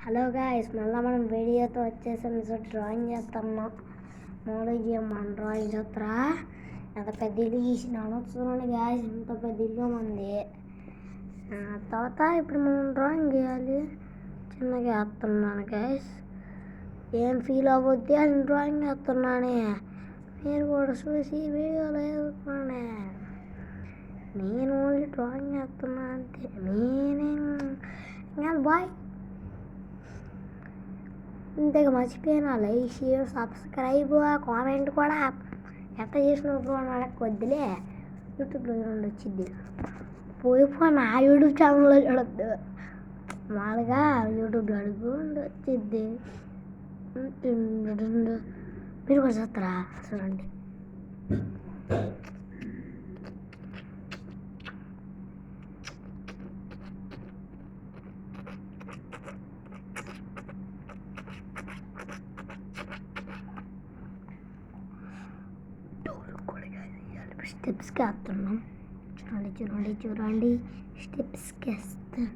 Hello guys, మళ్ళీ మనం వీడియోతో వచ్చేసాం. డ్రాయింగ్ చేస్తున్నాం. మామూలుగా మన డ్రాయింగ్ చూస్తారా ఎంత పెద్ద ఇల్లు గీసినాను. చూడండి గాయ్స్, ఎంత పెద్ద ఇల్లు ఉంది. తర్వాత ఇప్పుడు మనం డ్రాయింగ్ గీయాలి. చిన్నగా వేస్తున్నాను గాయ్స్, ఏం ఫీల్ అవ్వద్ది అని డ్రాయింగ్ వేస్తున్నానే. మీరు కూడా చూసి వీడియోలో వేసుకోండి. నేను ఓన్లీ డ్రాయింగ్ వేస్తున్నా అంతే. నేనే బాయ్. ఇంతగా మర్చిపోయినా లైక్, షేర్, సబ్స్క్రైబ్, కామెంట్ కూడా ఎంత చేసినప్పుడు నాకు వద్దులే. యూట్యూబ్లో చూడండి వచ్చింది. పోయిపోయి నా యూట్యూబ్ ఛానల్లో చూడద్దు, మామూలుగా యూట్యూబ్లో అడుగుండి వచ్చిద్ది. మీరు కూడా చూస్తారా? చూడండి. స్టెప్స్కి వేస్తున్నాం. చూడండి చూడండి చూడండి, స్టెప్స్కి వేస్తున్నాం.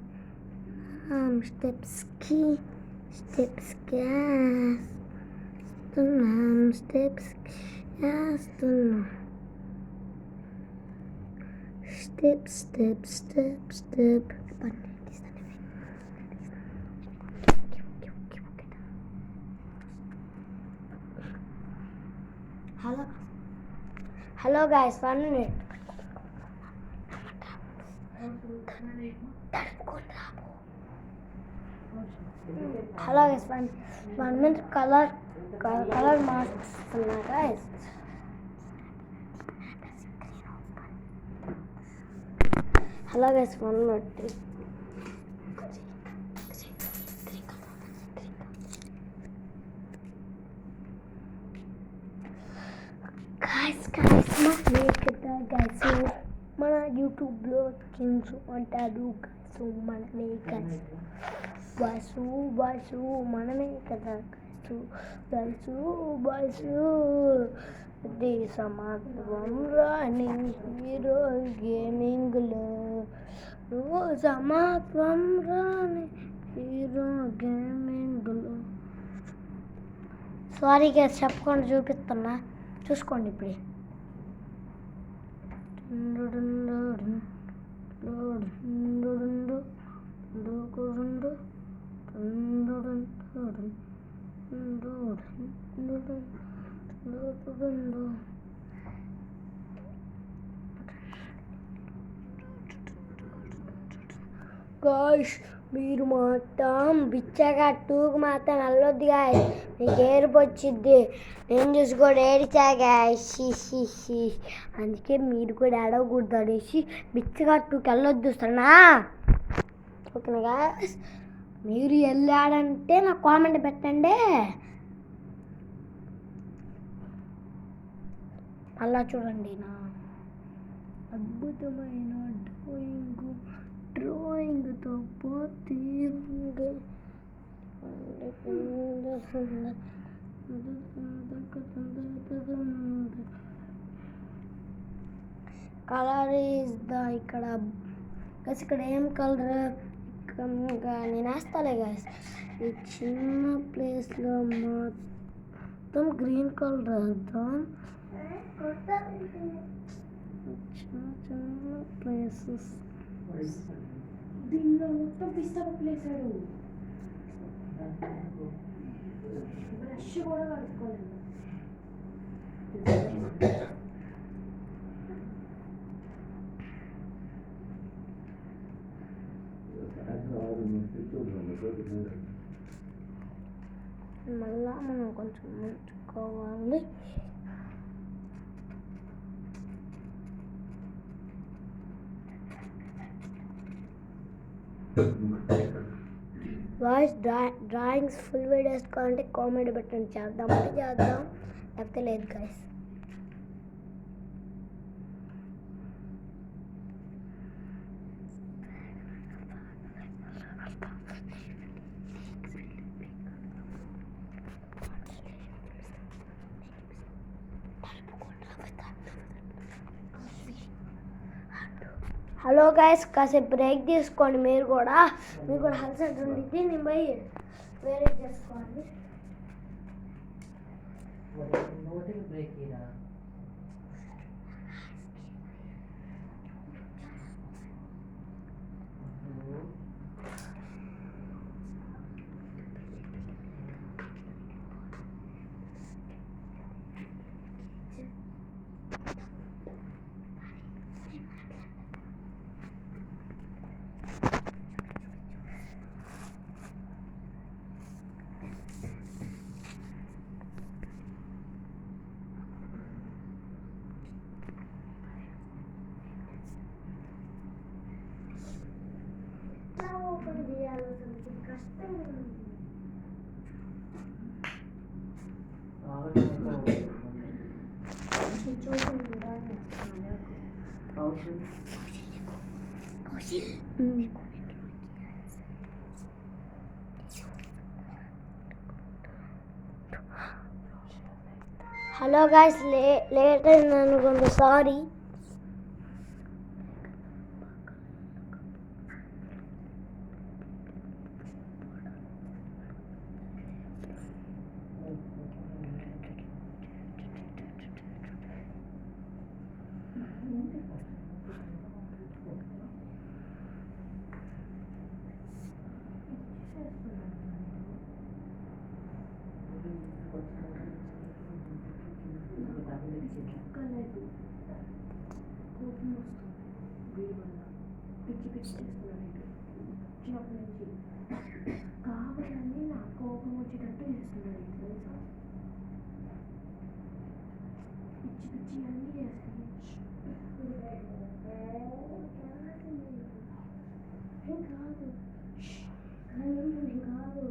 స్టెప్స్కి వేస్తున్నాం. స్టెప్స్కి వేస్తున్నాం. Step step step step. Hello guys, 1 minute. Hello guys, 1 minute. Colour మార్చుతున్నా guys. Hello guys, 1 minute. Guys మన యూట్యూబ్లో కింగ్స్ అంటారు. గైస్ మనమే గైస్. బాయ్స్ మనమే కదా గైస్. సమాత్వం రాని హీరో గేమింగ్లో. సమాత్వం రాని హీరో గేమింగ్లో. సారీ గైస్, చెప్పకుండా చూపిస్తున్నా, చూసుకోండి ఇప్పుడే. గాయ్స్, మీరు మొత్తం బిచ్చగా టూకు మాత్రం వెళ్ళొద్దు గాయస్, మీకు ఏరుపు వచ్చిద్ది. నేను చూసి కూడా ఏడిచా గాయస్. అందుకే మీరు కూడా ఏడవకూడదు అనేసి బిచ్చగా టూకి వెళ్ళొద్దు సరేనా? ఓకేనా గాయస్? మీరు వెళ్ళాడంటే నాకు కామెంట్ పెట్టండి. అలా చూడండి నా అద్భుతమైన డ్రాయింగ్తో పోతే కలర్ ఈజ్ ఇక్కడ ఏం కలర్ నేను వేస్తాలే గాయస్. ఈ చిన్న ప్లేస్లో మొత్తం గ్రీన్ కలర్ వేద్దాం. చిన్న ప్లేసెస్ దీనిలో మొత్తం పిస్తా ప్లేసాడు. బ్రష్ కూడా కలుపుకోలేదు. మళ్ళా మనం కొంచెం ముంచుకోవాలి. వాయిస్ డ్రాయింగ్స్ ఫుల్ వీడియోస్ కావాలంటే కామెంట్ పెట్టండి. చేద్దాం, లేకపోతే లేదు గాయస్. హలో గాయస్, కాసేపు బ్రేక్ తీసుకోండి. మీరు కూడా హెల్త్ ఉండిద్ది. నేను పోయి వేరే చేసుకోండి. ఓపెన్ చేయాల్సింది కష్టం. హలో గాయస్, లేట్ అయింది అనుకోండి, సారీ. పిచ్చి చేస్తున్నాడు చిన్నప్పటి నుంచి. కావాలని నాకు కోపం వచ్చేటట్టు చేస్తున్నాడు, తెలుసా? పిచ్చి పిచ్చి అన్నీ చేస్తాను. కాదు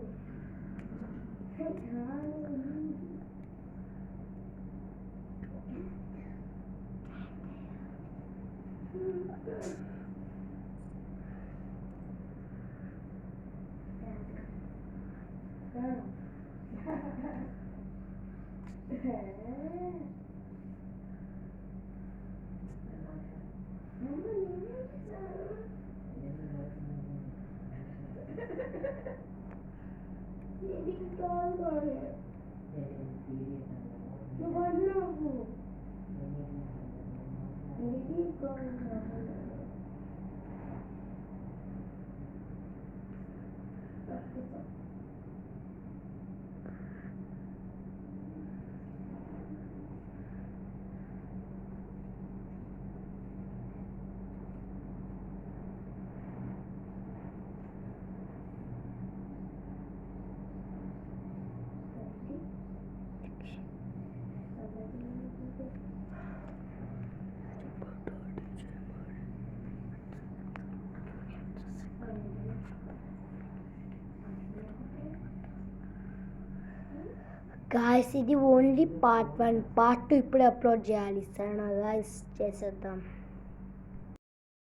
గాయస్, ఇది ఓన్లీ పార్ట్ 1. పార్ట్ 2 ఇప్పుడే అప్లోడ్ చేయాలి. సరేనా గాయస్, చేసేద్దాం.